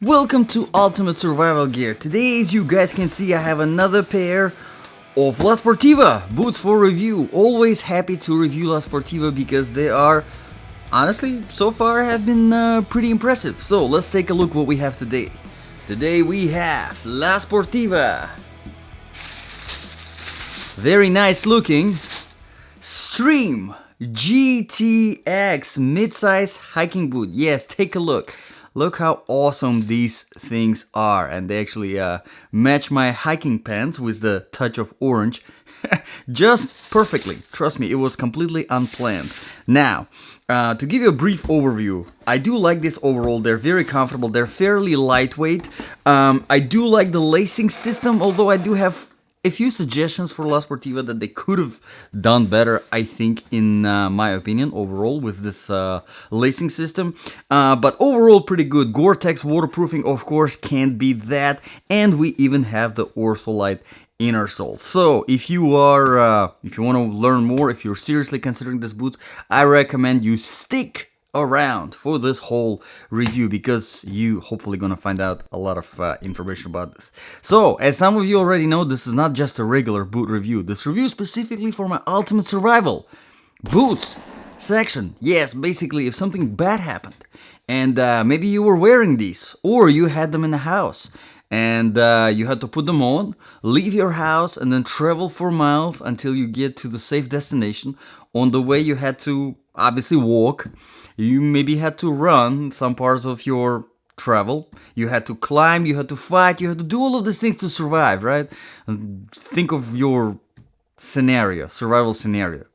Welcome to Ultimate Survival Gear. Today, as you guys can see, I have another pair of La Sportiva boots for review. Always happy to review La Sportiva because they are, honestly, so far have been pretty impressive. So let's take a look what we have today. Today we have La Sportiva. Very nice looking Stream GTX mid-size hiking boot. Yes, take a look. Look how awesome these things are, and they actually match my hiking pants with the touch of orange just perfectly. Trust me, it was completely unplanned. Now, to give you a brief overview, I do like this overall. They're very comfortable. They're fairly lightweight. I do like the lacing system, although I do have a few suggestions for La Sportiva that they could have done better, I think, in my opinion, overall, with this lacing system. But overall, pretty good. GORE-TEX waterproofing, of course, can't beat that. And we even have the Ortholite inner sole. So if you want to learn more, if you're seriously considering these boots, I recommend you stick around for this whole review because you hopefully gonna find out a lot of information about this. So as some of you already know, this is not just a regular boot review. This review is specifically for my ultimate survival boots section. Yes, basically if something bad happened and maybe you were wearing these or you had them in the house and you had to put them on, leave your house and then travel for miles until you get to the safe destination. On the way you had to obviously walk, you maybe had to run some parts of your travel, you had to climb, you had to fight, you had to do all of these things to survive, right? And think of your scenario, survival scenario.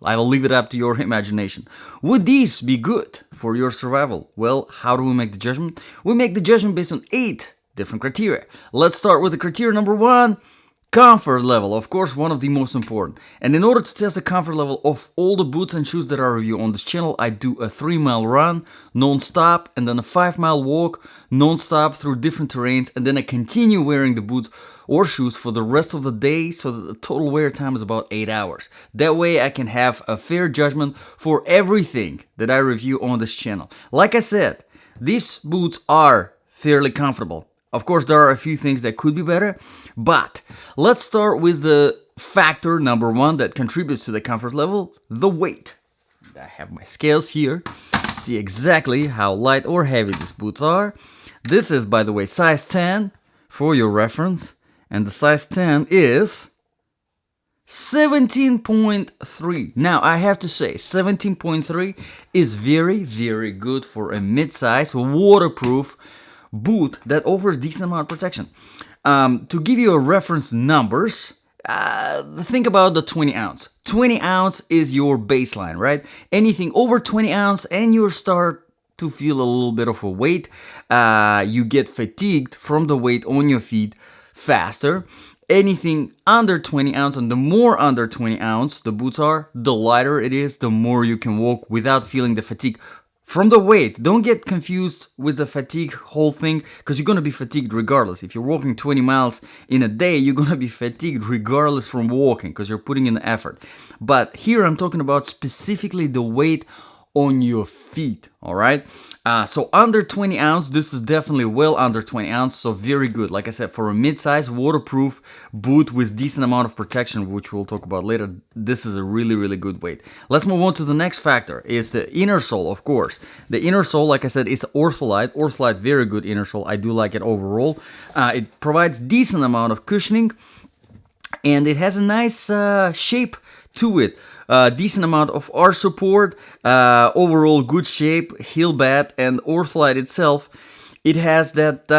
I will leave it up to your imagination. Would these be good for your survival? Well, how do we make the judgment? We make the judgment based on 8 different criteria. Let's start with the criteria number 1. Comfort level, of course, one of the most important. And in order to test the comfort level of all the boots and shoes that I review on this channel, I do a 3-mile run non-stop and then a 5-mile walk non-stop through different terrains, and then I continue wearing the boots or shoes for the rest of the day so that the total wear time is about 8 hours. That way I can have a fair judgment for everything that I review on this channel. Like I said, these boots are fairly comfortable. Of course, there are a few things that could be better, but let's start with the factor number 1 that contributes to the comfort level, the weight. I have my scales here. See exactly how light or heavy these boots are. This is, by the way, size 10 for your reference, and the size 10 is 17.3. Now, I have to say, 17.3 is very, very good for a mid-size waterproof boot that offers decent amount of protection. To give you a reference numbers, think about the 20 ounce. 20 ounce is your baseline, right? Anything over 20 ounce and you start to feel a little bit of a weight, you get fatigued from the weight on your feet faster. Anything under 20 ounce, and the more under 20 ounce the boots are, the lighter it is, the more you can walk without feeling the fatigue from the weight. Don't get confused with the fatigue whole thing, because you're going to be fatigued regardless. If you're walking 20 miles in a day, you're going to be fatigued regardless from walking, because you're putting in the effort. But here I'm talking about specifically the weight on your feet, all right? So under 20 ounce, this is definitely well under 20 ounce, so very good. Like I said, for a mid-size waterproof boot with decent amount of protection, which we'll talk about later, this is a really, really good weight. Let's move on to the next factor. It's the inner sole, of course. The inner sole, like I said, is Ortholite. Ortholite, very good inner sole. I do like it overall. It provides decent amount of cushioning, and it has a nice shape to it. Decent amount of arch support, overall good shape, heel bed, and Ortholite itself, it has that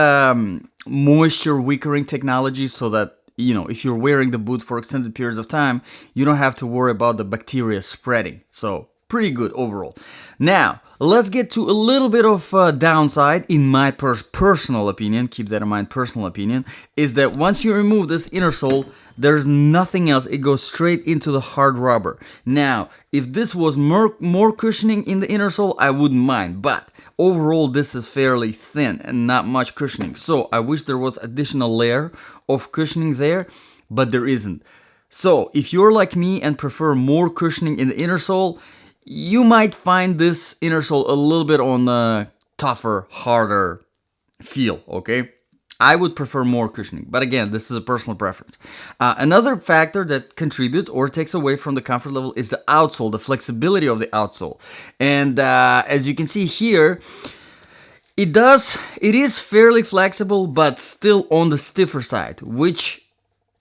moisture wickering technology, so that, you know, if you're wearing the boot for extended periods of time, you don't have to worry about the bacteria spreading. So pretty good overall. Now, let's get to a little bit of downside, in my personal opinion, keep that in mind, personal opinion, is that once you remove this inner sole, there's nothing else. It goes straight into the hard rubber. Now, if this was more cushioning in the inner sole, I wouldn't mind, but overall this is fairly thin and not much cushioning. So I wish there was additional layer of cushioning there, but there isn't. So if you're like me and prefer more cushioning in the inner sole, you might find this inner sole a little bit on the tougher, harder feel, okay? I would prefer more cushioning, but again, this is a personal preference. Another factor that contributes or takes away from the comfort level is the outsole, the flexibility of the outsole. And as you can see here, it is fairly flexible, but still on the stiffer side, which,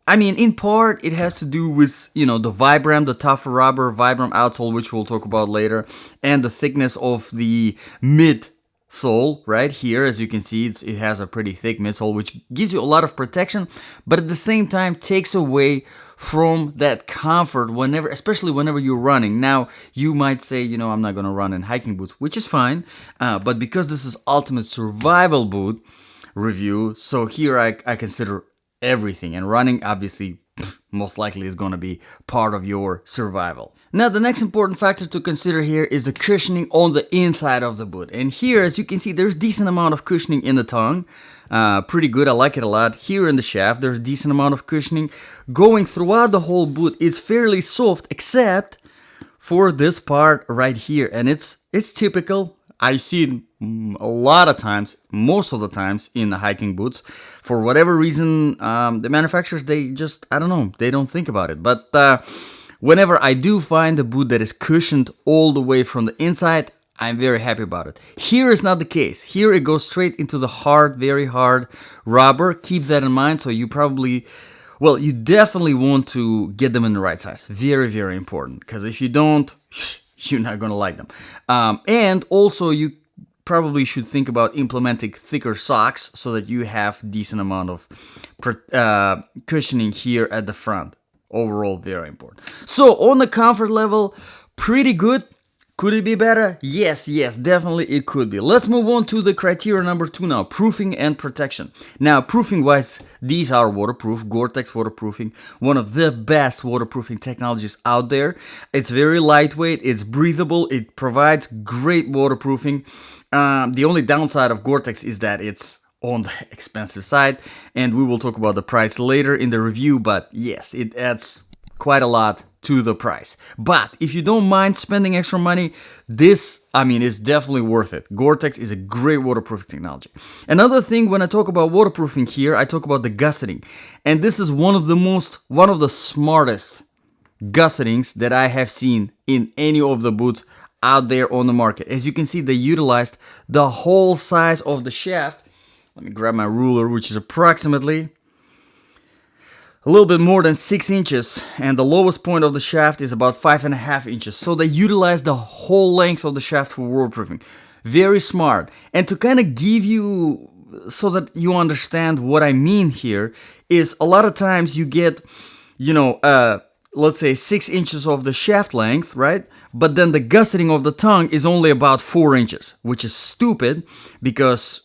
I mean, in part, it has to do with, the Vibram, the tougher rubber Vibram outsole, which we'll talk about later, and the thickness of the midsole right here. As you can see, it has a pretty thick midsole, which gives you a lot of protection, but at the same time takes away from that comfort especially whenever you're running. Now, you might say, I'm not going to run in hiking boots, which is fine, but because this is ultimate survival boot review, so here I consider everything, and running obviously most likely is going to be part of your survival. Now, the next important factor to consider here is the cushioning on the inside of the boot, and here, as you can see, there's decent amount of cushioning in the tongue. Pretty good, I like it a lot. Here in the shaft, there's a decent amount of cushioning. Going throughout the whole boot, it's fairly soft, except for this part right here, and it's typical. I see it a lot of times, most of the times, in the hiking boots. For whatever reason, the manufacturers, they just, I don't know, they don't think about it. But whenever I do find a boot that is cushioned all the way from the inside, I'm very happy about it. Here is not the case. Here it goes straight into the hard, very hard rubber. Keep that in mind. So you definitely want to get them in the right size. Very, very important. Because if you don't, you're not going to like them. And also, you probably should think about implementing thicker socks so that you have decent amount of cushioning here at the front. Overall, very important. So on the comfort level, pretty good. Could it be better? Yes, definitely it could be. Let's move on to the criteria number 2 now, proofing and protection. Now, proofing-wise, these are waterproof, GORE-TEX waterproofing, one of the best waterproofing technologies out there. It's very lightweight, it's breathable, it provides great waterproofing. The only downside of GORE-TEX is that it's on the expensive side, and we will talk about the price later in the review, but yes, it adds quite a lot to the price. But if you don't mind spending extra money, this, is definitely worth it. GORE-TEX is a great waterproofing technology. Another thing, when I talk about waterproofing here, I talk about the gusseting. And this is one of the smartest gussetings that I have seen in any of the boots out there on the market. As you can see, they utilized the whole size of the shaft. Let me grab my ruler, which is approximately a little bit more than 6 inches, and the lowest point of the shaft is about 5.5 inches. So they utilize the whole length of the shaft for waterproofing. Very smart. And to kind of give you, so that you understand what I mean here, is a lot of times you get, let's say 6 inches of the shaft length, right? But then the gusseting of the tongue is only about 4 inches, which is stupid, because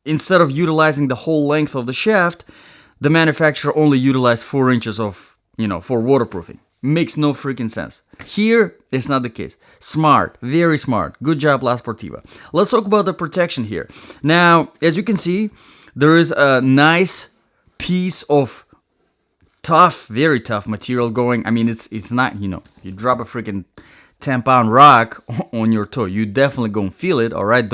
instead of utilizing the whole length of the shaft, the manufacturer only utilized 4 inches of, for waterproofing. Makes no freaking sense. Here, it's not the case. Smart, very smart. Good job, La Sportiva. Let's talk about the protection here. Now, as you can see, there is a nice piece of tough, very tough material going. It's not, you drop a freaking 10-pound rock on your toe, you definitely gonna feel it, all right?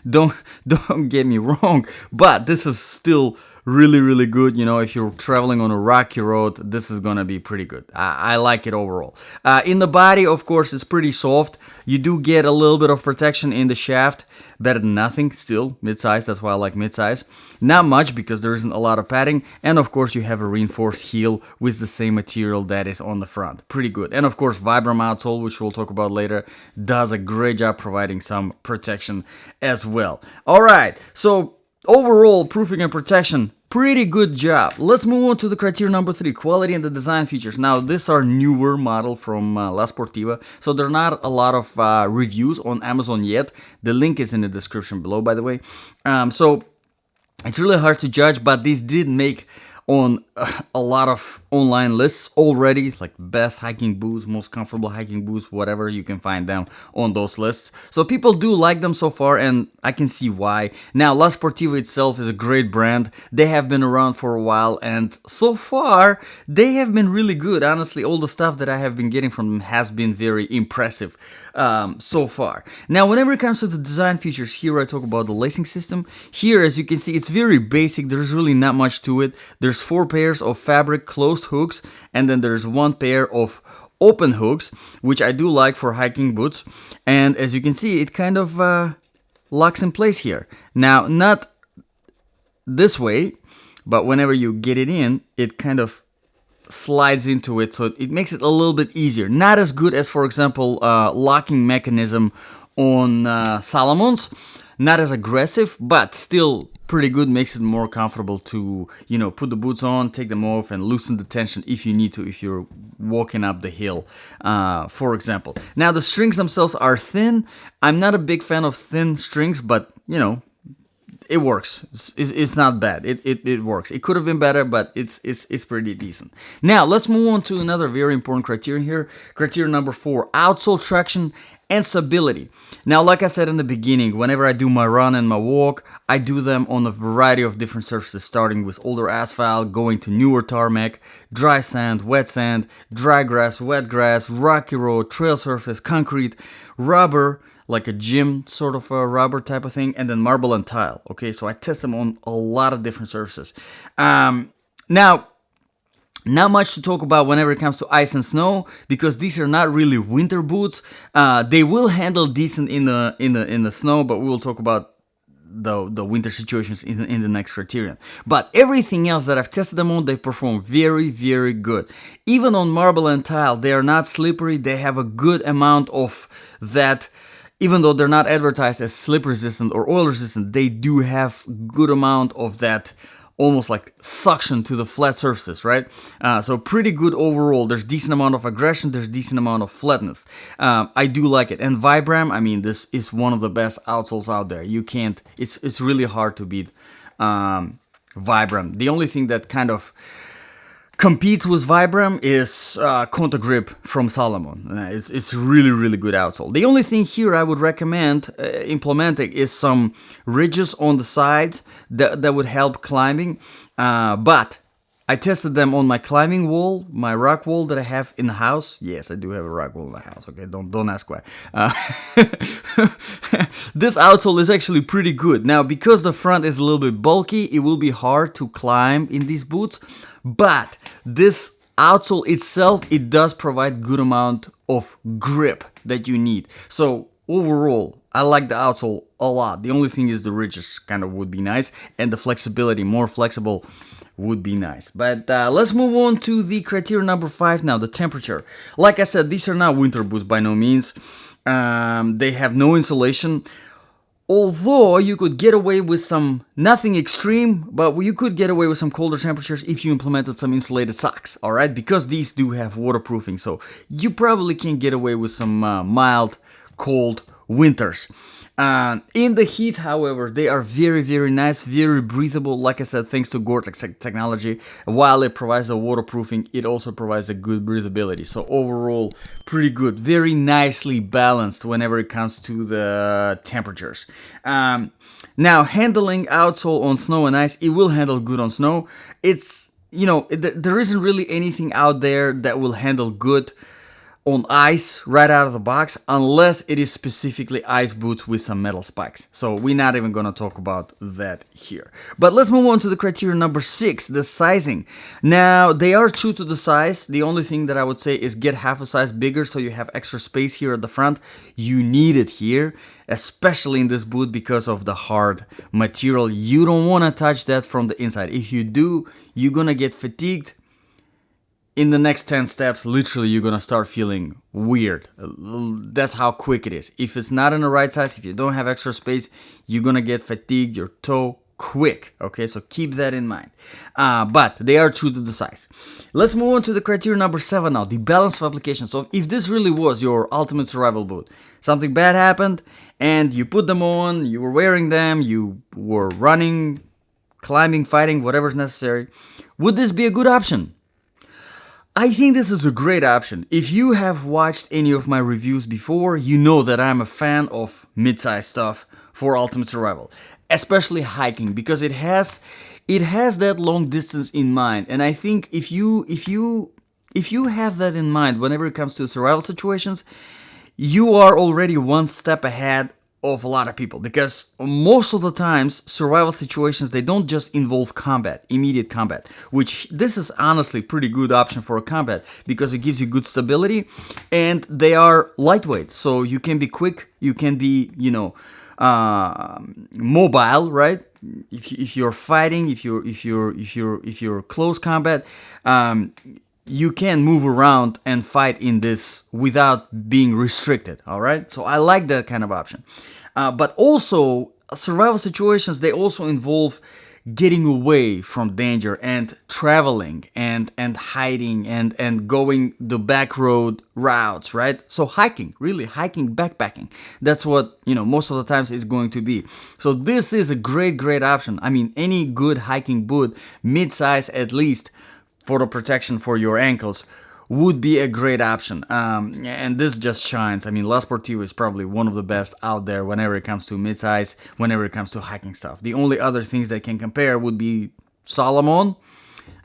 Don't get me wrong, but this is still really, really good. If you're traveling on a rocky road, this is gonna be pretty good. I like it overall. In the body, of course, it's pretty soft. You do get a little bit of protection in the shaft. Better than nothing, still. Mid-size, that's why I like mid-size. Not much, because there isn't a lot of padding. And of course, you have a reinforced heel with the same material that is on the front. Pretty good. And of course, Vibram outsole, which we'll talk about later, does a great job providing some protection as well. Alright, so overall, proofing and protection, pretty good job. Let's move on to the criteria number 3, quality and the design features. Now, these are newer model from La Sportiva, so there are not a lot of reviews on Amazon yet. The link is in the description below, by the way. So it's really hard to judge, but these did make on a lot of online lists already, like best hiking boots, most comfortable hiking boots, whatever, you can find them on those lists. So people do like them so far, and I can see why. Now, La Sportiva itself is a great brand. They have been around for a while, and so far they have been really good. Honestly, all the stuff that I have been getting from them has been very impressive. so far. Now, whenever it comes to the design features, here I talk about the lacing system. Here, as you can see, it's very basic. There's really not much to it. There's 4 pairs of fabric closed hooks, and then there's 1 pair of open hooks, which I do like for hiking boots. And as you can see, it kind of locks in place here. Now, not this way, but whenever you get it in, it kind of slides into it, so it makes it a little bit easier. Not as good as, for example, locking mechanism on Salomon's. Not as aggressive, but still pretty good. Makes it more comfortable to, you know, put the boots on, take them off, and loosen the tension if you need to, if you're walking up the hill, for example. Now, the strings themselves are thin. I'm not a big fan of thin strings, but, you know, it works. It's not bad. It works. It could have been better, but it's pretty decent. Now, let's move on to another very important criterion here. Criterion number 4, outsole traction and stability. Now, like I said in the beginning, whenever I do my run and my walk, I do them on a variety of different surfaces, starting with older asphalt, going to newer tarmac, dry sand, dry grass, wet grass, rocky road, trail surface, concrete, rubber, like a gym sort of a rubber type of thing, and then marble and tile. Okay, so I test them on a lot of different surfaces. Now, not much to talk about whenever it comes to ice and snow, because these are not really winter boots. They will handle decent in the snow, but we will talk about the winter situations in the next criterion. But everything else that I've tested them on, they perform very, very good. Even on marble and tile, they are not slippery. They have a good amount of that. Even though they're not advertised as slip resistant or oil resistant, they do have good amount of that, almost like suction to the flat surfaces, right? So pretty good overall. There's decent amount of aggression. There's decent amount of flatness. I do like it. And Vibram, I mean, this is one of the best outsoles out there. You can't. It's really hard to beat Vibram. The only thing that kind of competes with Vibram is Conta Grip from Salomon. It's really, really good outsole. The only thing here I would recommend implementing is some ridges on the sides that would help climbing. But I tested them on my climbing wall, my rock wall that I have in the house. Yes, I do have a rock wall in the house. Okay, don't ask why. This outsole is actually pretty good. Now, because the front is a little bit bulky, it will be hard to climb in these boots. But this outsole itself, it does provide good amount of grip that you need. So overall, I like the outsole a lot. The only thing is the ridges kind of would be nice, and the flexibility, more flexible, would be nice. But let's move on to the criteria number 5 now, the temperature. Like I said, these are not winter boots by no means. They have no insulation. Although you could get away with some, nothing extreme, but you could get away with some colder temperatures if you implemented some insulated socks, alright? Because these do have waterproofing, so you probably can get away with some mild, cold winters. In the heat, however, they are very, very nice, very breathable. Like I said, thanks to GORE-TEX technology, while it provides the waterproofing, it also provides a good breathability. So overall, pretty good, very nicely balanced whenever it comes to the temperatures. Now, handling outsole on snow and ice, it will handle good on snow. It's, you know, there isn't really anything out there that will handle good on ice right out of the box, unless it is specifically ice boots with some metal spikes. So we're not even gonna talk about that here. But let's move on to the criteria number 6, the sizing. Now, they are true to the size. The only thing that I would say is get half a size bigger so you have extra space here at the front. You need it here, especially in this boot because of the hard material. You don't wanna touch that from the inside. If you do, you're gonna get fatigued. In the next 10 steps, literally, you're gonna start feeling weird. That's how quick it is. If it's not in the right size, if you don't have extra space, you're gonna get fatigued your toe quick. Okay, so keep that in mind. But they are true to the size. Let's move on to the criteria number 7 now, the balance of application. So if this really was your ultimate survival boot, something bad happened, and you put them on, you were wearing them, you were running, climbing, fighting, whatever's necessary, would this be a good option? I think this is a great option. If you have watched any of my reviews before, you know that I'm a fan of mid-size stuff for ultimate survival, especially hiking, because it has that long distance in mind. And I think if you have that in mind whenever it comes to survival situations, you are already one step ahead of a lot of people, because most of the times survival situations, they don't just involve combat, immediate combat, which this is honestly pretty good option for a combat because it gives you good stability and they are lightweight, so you can be quick, you can be, you know, mobile, right? If you're fighting, if you're close combat, you can move around and fight in this without being restricted, all right? So I like that kind of option. But also, survival situations, they also involve getting away from danger and traveling and hiding and going the back road routes, right? So hiking, really hiking, backpacking. That's what, you know, most of the times it's going to be. So this is a great option. I mean, any good hiking boot, mid-size at least, for the protection for your ankles, would be a great option. And this just shines. I mean, La Sportiva is probably one of the best out there whenever it comes to mid-size, whenever it comes to hiking stuff. The only other things that can compare would be Salomon,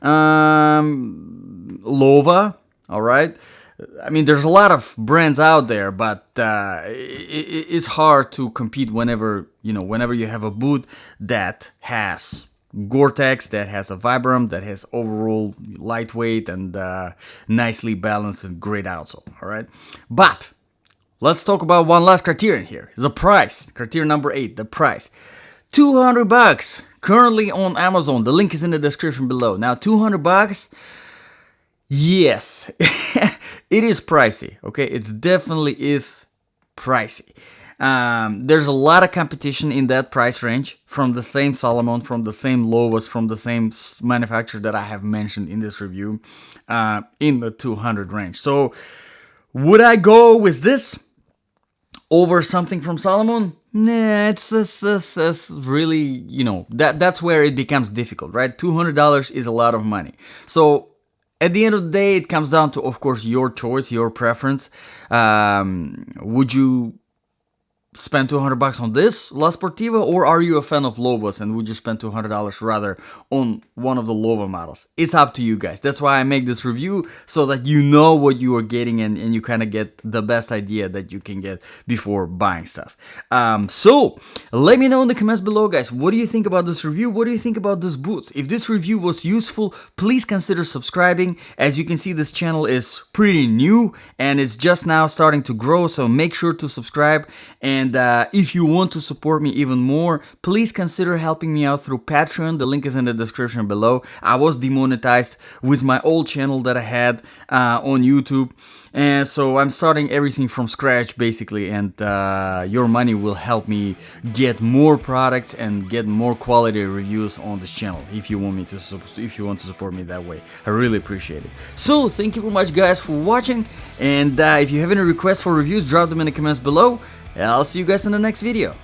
Lova, all right? I mean, there's a lot of brands out there, but it's hard to compete whenever you have a boot that has GORE-TEX, that has a Vibram, that has overall lightweight and nicely balanced and great outsole, all right? But let's talk about one last criterion here, the price. Criterion number 8, the price. $200 currently on Amazon. The link is in the description below. Now, $200, yes, it is pricey, okay? It definitely is pricey. There's a lot of competition in that price range from the same Salomon, from the same Lovas, from the same manufacturer that I have mentioned in this review, in the 200 range. So would I go with this over something from Salomon? Nah, it's really, you know, that's where it becomes difficult, right? $200 is a lot of money. So at the end of the day, it comes down to, of course, your choice, your preference. Would you spend $200 on this La Sportiva, or are you a fan of Lovas and would you spend $200 rather on one of the Lova models? It's up to you guys. That's why I make this review, so that you know what you are getting and you kind of get the best idea that you can get before buying stuff. So let me know in the comments below, guys, what do you think about this review? What do you think about this boots? If this review was useful, please consider subscribing. As you can see, this channel is pretty new and it's just now starting to grow, so make sure to subscribe. And if you want to support me even more, please consider helping me out through Patreon. The link is in the description below. I was demonetized with my old channel that I had on YouTube, and so I'm starting everything from scratch basically, and your money will help me get more products and get more quality reviews on this channel if you want to support me that way. I really appreciate it. So thank you very much, guys, for watching, and if you have any requests for reviews, drop them in the comments below. I'll see you guys in the next video.